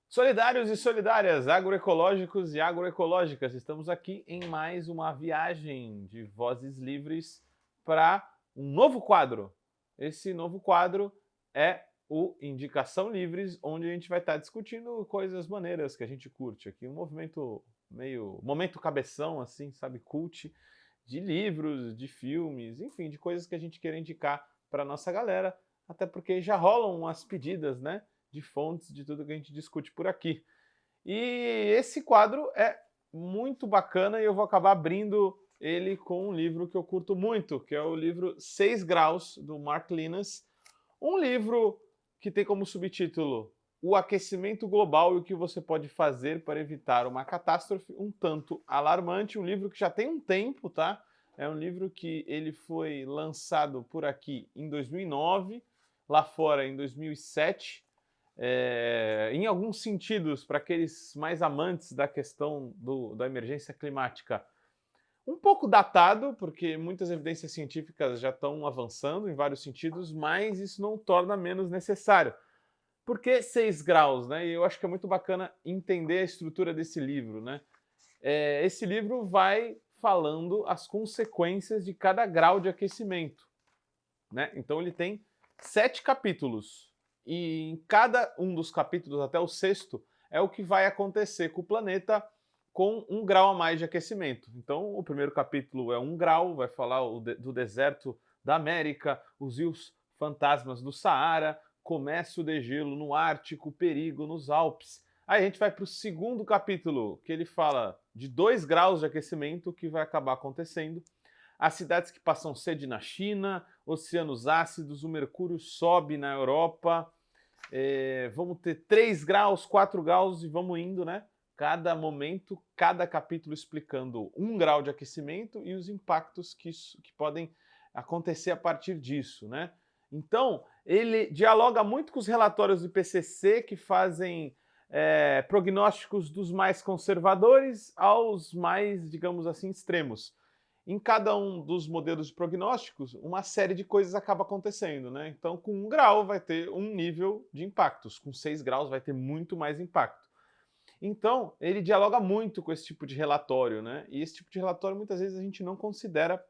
Solidários e solidárias, agroecológicos e agroecológicas, estamos aqui em mais uma viagem de vozes livres para um novo quadro. Esse novo quadro é o Indicação Livres, onde a gente vai estar discutindo coisas maneiras que a gente curte aqui, um movimento meio momento cabeção assim, sabe, cult de livros, de filmes, enfim, de coisas que a gente quer indicar para nossa galera, até porque já rolam umas pedidas, né, de fontes de tudo que a gente discute por aqui. E esse quadro é muito bacana e eu vou acabar abrindo ele com um livro que eu curto muito, que é o livro 6 Graus, do Mark Lineas. Um livro que tem como subtítulo O Aquecimento Global e o que você pode fazer para evitar uma catástrofe um tanto alarmante. Um livro que já tem um tempo, tá? É um livro que ele foi lançado por aqui em 2009, lá fora em 2007. Em alguns sentidos, para aqueles mais amantes da questão da emergência climática, um pouco datado, porque muitas evidências científicas já estão avançando em vários sentidos, mas isso não torna menos necessário. Por que 6 graus? Né? E eu acho que é muito bacana entender a estrutura desse livro. Né? Esse livro vai falando as consequências de cada grau de aquecimento. Né? Então ele tem 7 capítulos. E em cada um dos capítulos, até o sexto, é o que vai acontecer com o planeta com 1 grau a mais de aquecimento. Então, o primeiro capítulo é 1 grau, vai falar do deserto da América, os rios fantasmas do Saara, comércio de gelo no Ártico, perigo nos Alpes. Aí a gente vai para o segundo capítulo, que ele fala de 2 graus de aquecimento que vai acabar acontecendo. As cidades que passam sede na China, oceanos ácidos, o mercúrio sobe na Europa, vamos ter 3 graus, 4 graus e vamos indo, né? Cada momento, cada capítulo explicando 1 grau de aquecimento e os impactos que podem acontecer a partir disso, né? Então, ele dialoga muito com os relatórios do IPCC que fazem prognósticos dos mais conservadores aos mais, digamos assim, extremos. Em cada um dos modelos de prognósticos, uma série de coisas acaba acontecendo, né? Então, com 1 grau vai ter um nível de impactos, com 6 graus vai ter muito mais impacto. Então, ele dialoga muito com esse tipo de relatório, né? E esse tipo de relatório, muitas vezes, a gente não considera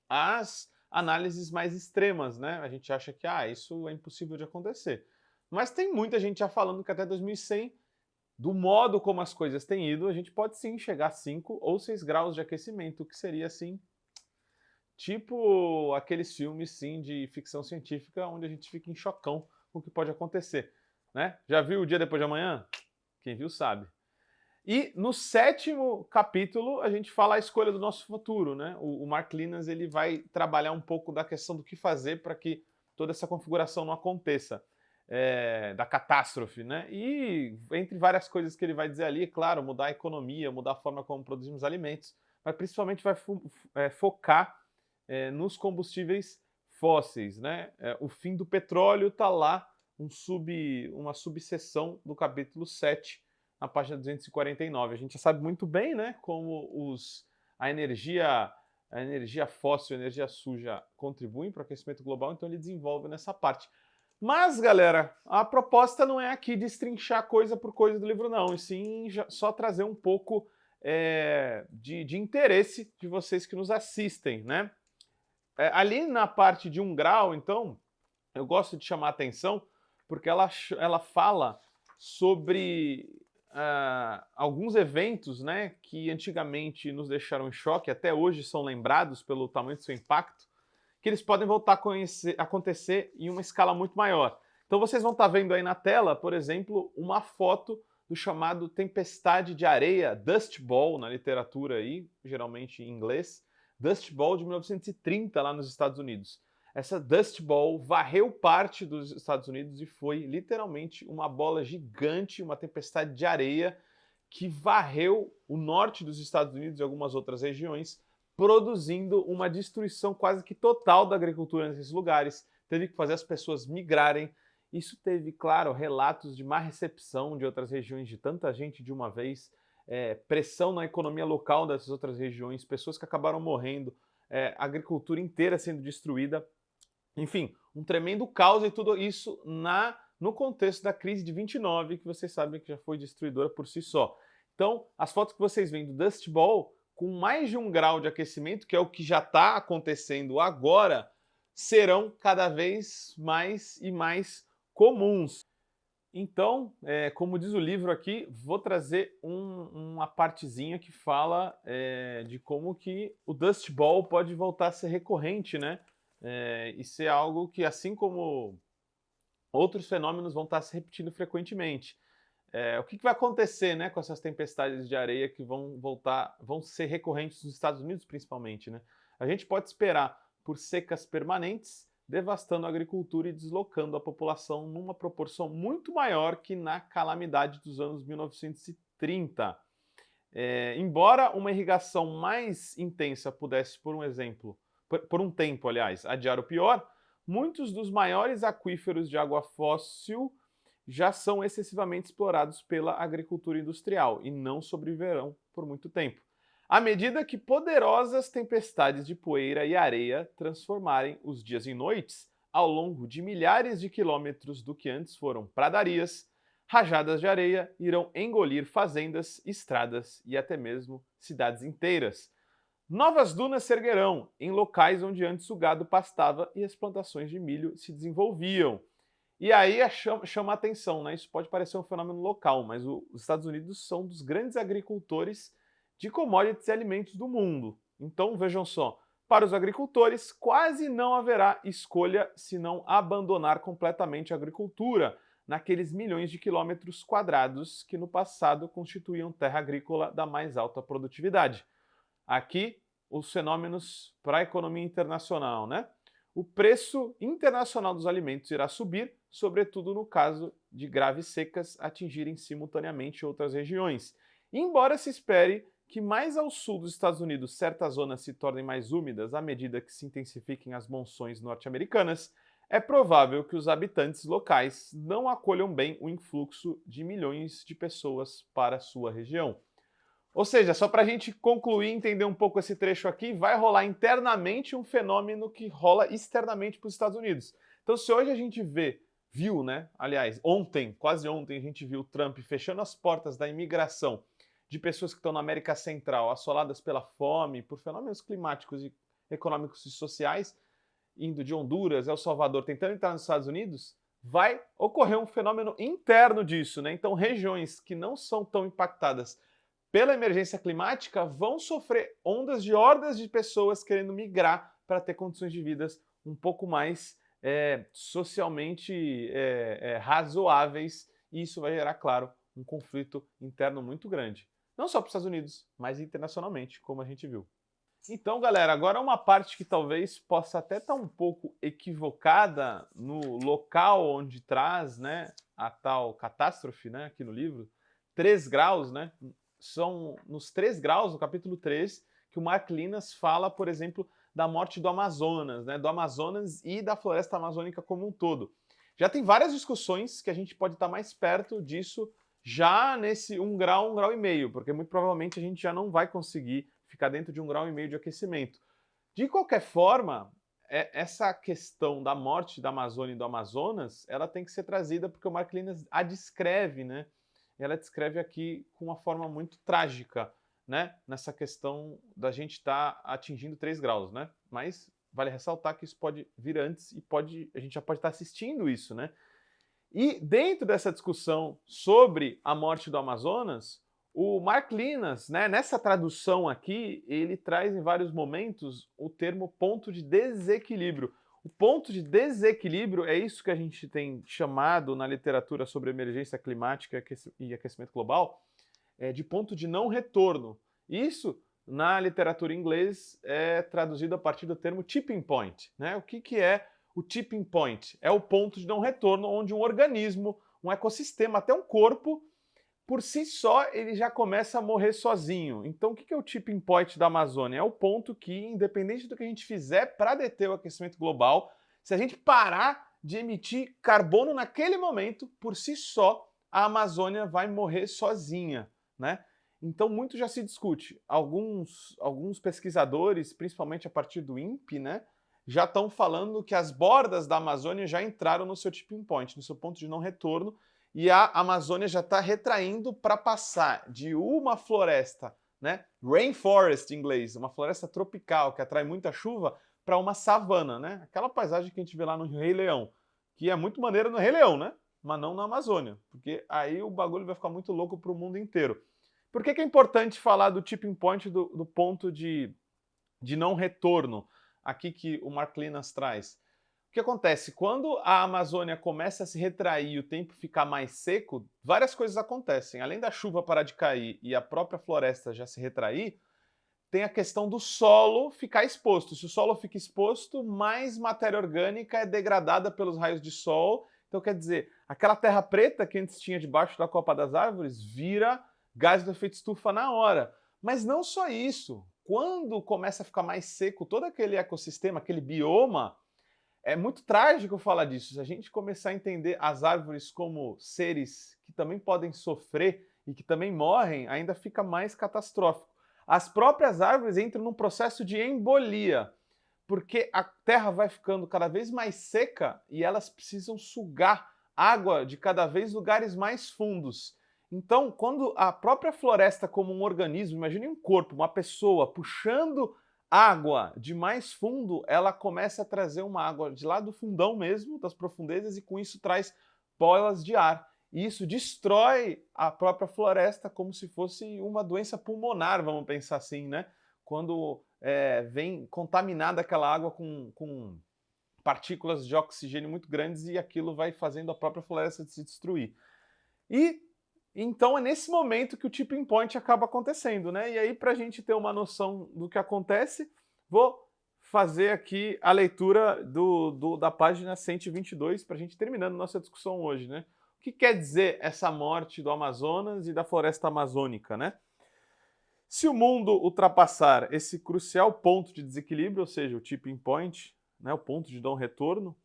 as análises mais extremas, né? A gente acha que, isso é impossível de acontecer. Mas tem muita gente já falando que até 2100, do modo como as coisas têm ido, a gente pode sim chegar a 5 ou 6 graus de aquecimento, o que seria assim, tipo aqueles filmes sim de ficção científica onde a gente fica em chocão com o que pode acontecer, né? Já viu O Dia Depois de Amanhã? Quem viu sabe. E no sétimo capítulo a gente fala a escolha do nosso futuro, né? O Mark Lineas ele vai trabalhar um pouco da questão do que fazer para que toda essa configuração não aconteça, da catástrofe, né? E entre várias coisas que ele vai dizer ali, claro, mudar a economia, mudar a forma como produzimos alimentos, mas principalmente vai focar nos combustíveis fósseis, né? O fim do petróleo está lá, uma subseção do capítulo 7, na página 249. A gente já sabe muito bem, né, como a energia fóssil, a energia suja contribuem para o aquecimento global, então ele desenvolve nessa parte. Mas, galera, a proposta não é aqui destrinchar coisa por coisa do livro, não, e sim só trazer um pouco de interesse de vocês que nos assistem, né? Ali na parte de 1 grau, então, eu gosto de chamar a atenção porque ela fala sobre alguns eventos, né, que antigamente nos deixaram em choque, até hoje são lembrados pelo tamanho do seu impacto, que eles podem voltar a acontecer em uma escala muito maior. Então vocês vão estar vendo aí na tela, por exemplo, uma foto do chamado tempestade de areia, Dust Bowl na literatura aí, geralmente em inglês, Dust Bowl de 1930 lá nos Estados Unidos. Essa Dust Bowl varreu parte dos Estados Unidos e foi literalmente uma bola gigante, uma tempestade de areia que varreu o norte dos Estados Unidos e algumas outras regiões, produzindo uma destruição quase que total da agricultura nesses lugares. Teve que fazer as pessoas migrarem. Isso teve, claro, relatos de má recepção de outras regiões, de tanta gente de uma vez, pressão na economia local dessas outras regiões, pessoas que acabaram morrendo, agricultura inteira sendo destruída. Enfim, um tremendo caos e tudo isso na no contexto da crise de 29, que vocês sabem que já foi destruidora por si só. Então, as fotos que vocês veem do Dust Bowl, com mais de 1 grau de aquecimento, que é o que já está acontecendo agora, serão cada vez mais e mais comuns. Então, como diz o livro aqui, vou trazer uma partezinha que fala de como que o Dust Bowl pode voltar a ser recorrente, né? E ser algo que, assim como outros fenômenos, vão estar se repetindo frequentemente. O que vai acontecer, né, com essas tempestades de areia que vão ser recorrentes nos Estados Unidos, principalmente, né? A gente pode esperar por secas permanentes, devastando a agricultura e deslocando a população numa proporção muito maior que na calamidade dos anos 1930. Embora uma irrigação mais intensa pudesse, por um tempo, aliás, adiar o pior, muitos dos maiores aquíferos de água fóssil já são excessivamente explorados pela agricultura industrial e não sobreviverão por muito tempo. À medida que poderosas tempestades de poeira e areia transformarem os dias em noites, ao longo de milhares de quilômetros do que antes foram pradarias, rajadas de areia irão engolir fazendas, estradas e até mesmo cidades inteiras. Novas dunas se erguerão em locais onde antes o gado pastava e as plantações de milho se desenvolviam. E aí chama a atenção, né? Isso pode parecer um fenômeno local, mas os Estados Unidos são dos grandes agricultores de commodities e alimentos do mundo. Então, vejam só, para os agricultores quase não haverá escolha senão abandonar completamente a agricultura naqueles milhões de quilômetros quadrados que no passado constituíam terra agrícola da mais alta produtividade. Aqui, os fenômenos para a economia internacional, né? O preço internacional dos alimentos irá subir, sobretudo no caso de graves secas atingirem simultaneamente outras regiões. Embora se espere que mais ao sul dos Estados Unidos certas zonas se tornem mais úmidas à medida que se intensifiquem as monções norte-americanas, é provável que os habitantes locais não acolham bem o influxo de milhões de pessoas para sua região. Ou seja, só para a gente concluir e entender um pouco esse trecho aqui, vai rolar internamente um fenômeno que rola externamente para os Estados Unidos. Então, se hoje a gente viu, né? Aliás, quase ontem, a gente viu o Trump fechando as portas da imigração de pessoas que estão na América Central, assoladas pela fome, por fenômenos climáticos e econômicos e sociais, indo de Honduras, El Salvador, tentando entrar nos Estados Unidos, vai ocorrer um fenômeno interno disso, né? Então, regiões que não são tão impactadas pela emergência climática vão sofrer ondas de hordas de pessoas querendo migrar para ter condições de vida um pouco mais socialmente razoáveis, e isso vai gerar, claro, um conflito interno muito grande. Não só para os Estados Unidos, mas internacionalmente, como a gente viu. Então, galera, agora uma parte que talvez possa até estar um pouco equivocada no local onde traz, né, a tal catástrofe, né, aqui no livro, 3 graus, né? São nos 3 graus, no capítulo 3, que o Mark Linas fala, por exemplo, da morte do Amazonas, né, do Amazonas e da floresta amazônica como um todo. Já tem várias discussões que a gente pode estar mais perto disso já nesse 1 grau e meio, porque muito provavelmente a gente já não vai conseguir ficar dentro de 1 grau e meio de aquecimento. De qualquer forma, essa questão da morte da Amazônia e do Amazonas, ela tem que ser trazida porque o Mark Linas a descreve, né? Ela descreve aqui com uma forma muito trágica, né? Nessa questão da gente estar atingindo 3 graus, né? Mas vale ressaltar que isso pode vir antes e a gente já pode estar assistindo isso, né? E dentro dessa discussão sobre a morte do Amazonas, o Mark Linas, né, nessa tradução aqui, ele traz em vários momentos o termo ponto de desequilíbrio. O ponto de desequilíbrio é isso que a gente tem chamado na literatura sobre emergência climática e aquecimento global, de ponto de não retorno. Isso, na literatura em inglês, é traduzido a partir do termo tipping point, né? O que é o tipping point? É o ponto de não retorno onde um organismo, um ecossistema, até um corpo, por si só, ele já começa a morrer sozinho. Então, o que é o tipping point da Amazônia? É o ponto que, independente do que a gente fizer para deter o aquecimento global, se a gente parar de emitir carbono naquele momento, por si só, a Amazônia vai morrer sozinha, né? Então, muito já se discute. Alguns pesquisadores, principalmente a partir do INPE, né, já estão falando que as bordas da Amazônia já entraram no seu tipping point, no seu ponto de não retorno, e a Amazônia já está retraindo para passar de uma floresta, né, rainforest em inglês, uma floresta tropical que atrai muita chuva, para uma savana, né? Aquela paisagem que a gente vê lá no Rei Leão, que é muito maneira no Rei Leão, né? Mas não na Amazônia, porque aí o bagulho vai ficar muito louco para o mundo inteiro. Por que é importante falar do tipping point, do ponto de não retorno, aqui que o Mark Linas traz? O que acontece? Quando a Amazônia começa a se retrair e o tempo ficar mais seco, várias coisas acontecem. Além da chuva parar de cair e a própria floresta já se retrair, tem a questão do solo ficar exposto. Se o solo fica exposto, mais matéria orgânica é degradada pelos raios de sol. Então, quer dizer, aquela terra preta que antes tinha debaixo da copa das árvores vira gás do efeito estufa na hora. Mas não só isso. Quando começa a ficar mais seco todo aquele ecossistema, aquele bioma, é muito trágico falar disso. Se a gente começar a entender as árvores como seres que também podem sofrer e que também morrem, ainda fica mais catastrófico. As próprias árvores entram num processo de embolia, porque a terra vai ficando cada vez mais seca e elas precisam sugar água de cada vez lugares mais fundos. Então, quando a própria floresta como um organismo, imagine um corpo, uma pessoa puxando água de mais fundo, ela começa a trazer uma água de lá do fundão mesmo, das profundezas, e com isso traz bolas de ar. E isso destrói a própria floresta como se fosse uma doença pulmonar, vamos pensar assim, né? Quando vem contaminada aquela água com partículas de oxigênio muito grandes e aquilo vai fazendo a própria floresta se destruir. E então é nesse momento que o tipping point acaba acontecendo, né? E aí, para a gente ter uma noção do que acontece, vou fazer aqui a leitura da página 122 para a gente terminando nossa discussão hoje, né? O que quer dizer essa morte do Amazonas e da floresta amazônica, né? Se o mundo ultrapassar esse crucial ponto de desequilíbrio, ou seja, o tipping point, né, o ponto de não retorno,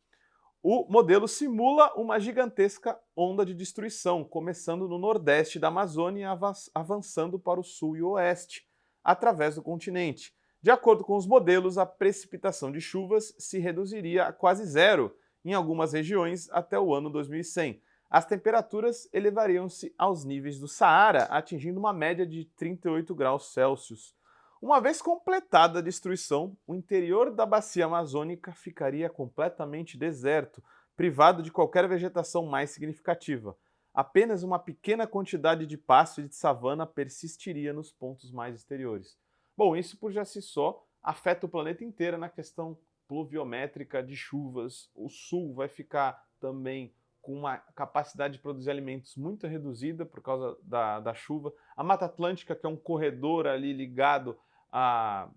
o modelo simula uma gigantesca onda de destruição, começando no nordeste da Amazônia e avançando para o sul e o oeste, através do continente. De acordo com os modelos, a precipitação de chuvas se reduziria a quase zero em algumas regiões até o ano 2100. As temperaturas elevariam-se aos níveis do Saara, atingindo uma média de 38 graus Celsius. Uma vez completada a destruição, o interior da bacia amazônica ficaria completamente deserto, privado de qualquer vegetação mais significativa. Apenas uma pequena quantidade de pasto e de savana persistiria nos pontos mais exteriores. Bom, isso por si só afeta o planeta inteiro na questão pluviométrica de chuvas. O sul vai ficar também com uma capacidade de produzir alimentos muito reduzida por causa da chuva. A Mata Atlântica, que é um corredor ali ligado à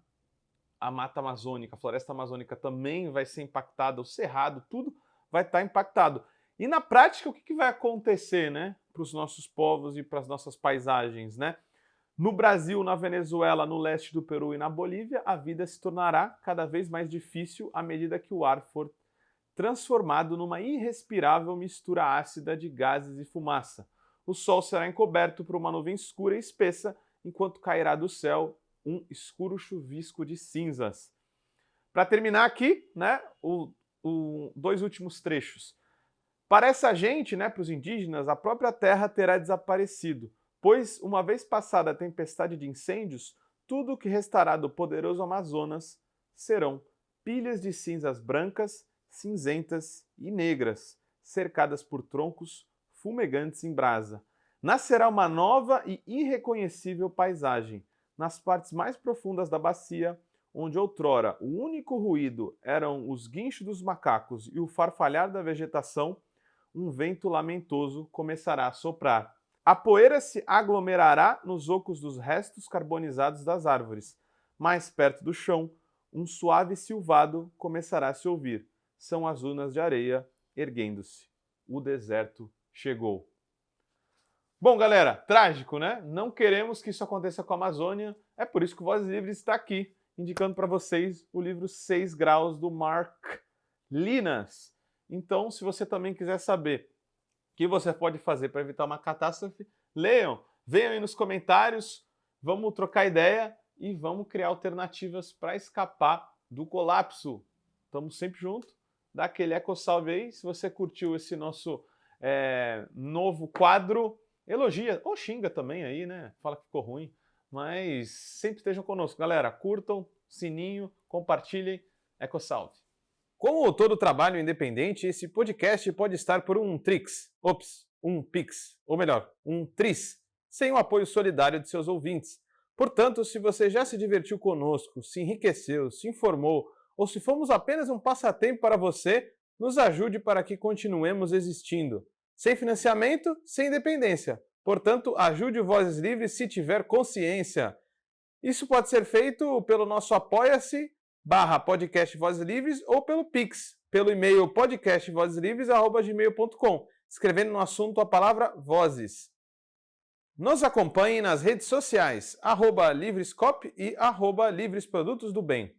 Mata Amazônica, a Floresta Amazônica, também vai ser impactada, o Cerrado, tudo vai estar impactado. E na prática, o que vai acontecer, né, para os nossos povos e para as nossas paisagens, né? No Brasil, na Venezuela, no leste do Peru e na Bolívia, a vida se tornará cada vez mais difícil à medida que o ar for transformado numa irrespirável mistura ácida de gases e fumaça. O sol será encoberto por uma nuvem escura e espessa, enquanto cairá do céu um escuro chuvisco de cinzas. Para terminar aqui, né, dois últimos trechos. Para essa gente, né, para os indígenas, a própria terra terá desaparecido, pois, uma vez passada a tempestade de incêndios, tudo o que restará do poderoso Amazonas serão pilhas de cinzas brancas, cinzentas e negras, cercadas por troncos fumegantes em brasa. Nascerá uma nova e irreconhecível paisagem. Nas partes mais profundas da bacia, onde outrora o único ruído eram os guinchos dos macacos e o farfalhar da vegetação, um vento lamentoso começará a soprar. A poeira se aglomerará nos ocos dos restos carbonizados das árvores. Mais perto do chão, um suave silvado começará a se ouvir. São as dunas de areia erguendo-se. O deserto chegou. Bom, galera, trágico, né? Não queremos que isso aconteça com a Amazônia. É por isso que o Vozes Livres está aqui, indicando para vocês o livro 6 Graus, do Mark Linas. Então, se você também quiser saber o que você pode fazer para evitar uma catástrofe, leiam, venham aí nos comentários, vamos trocar ideia e vamos criar alternativas para escapar do colapso. estamos sempre juntos. Dá aquele eco-salve aí. Se você curtiu esse nosso novo quadro, elogia ou xinga também aí, né? Fala que ficou ruim. Mas sempre estejam conosco. Galera, curtam, sininho, compartilhem. Eco-salve. Como todo trabalho independente, esse podcast pode estar por um Pix, ou melhor, um Tris, sem o apoio solidário de seus ouvintes. Portanto, se você já se divertiu conosco, se enriqueceu, se informou, ou se fomos apenas um passatempo para você, nos ajude para que continuemos existindo. Sem financiamento, sem independência. Portanto, ajude o Vozes Livres se tiver consciência. Isso pode ser feito pelo nosso apoia-se/podcast Vozes Livres ou pelo Pix, pelo e-mail podcastvozeslivres@gmail.com, escrevendo no assunto a palavra Vozes. Nos acompanhe nas redes sociais, @Livrescop e @Livresprodutos do Bem.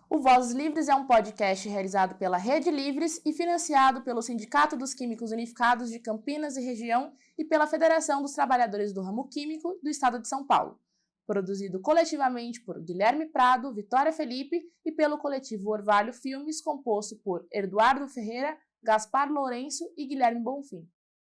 O Vozes Livres é um podcast realizado pela Rede Livres e financiado pelo Sindicato dos Químicos Unificados de Campinas e Região e pela Federação dos Trabalhadores do Ramo Químico do Estado de São Paulo. Produzido coletivamente por Guilherme Prado, Vitória Felipe e pelo coletivo Orvalho Filmes, composto por Eduardo Ferreira, Gaspar Lourenço e Guilherme Bonfim.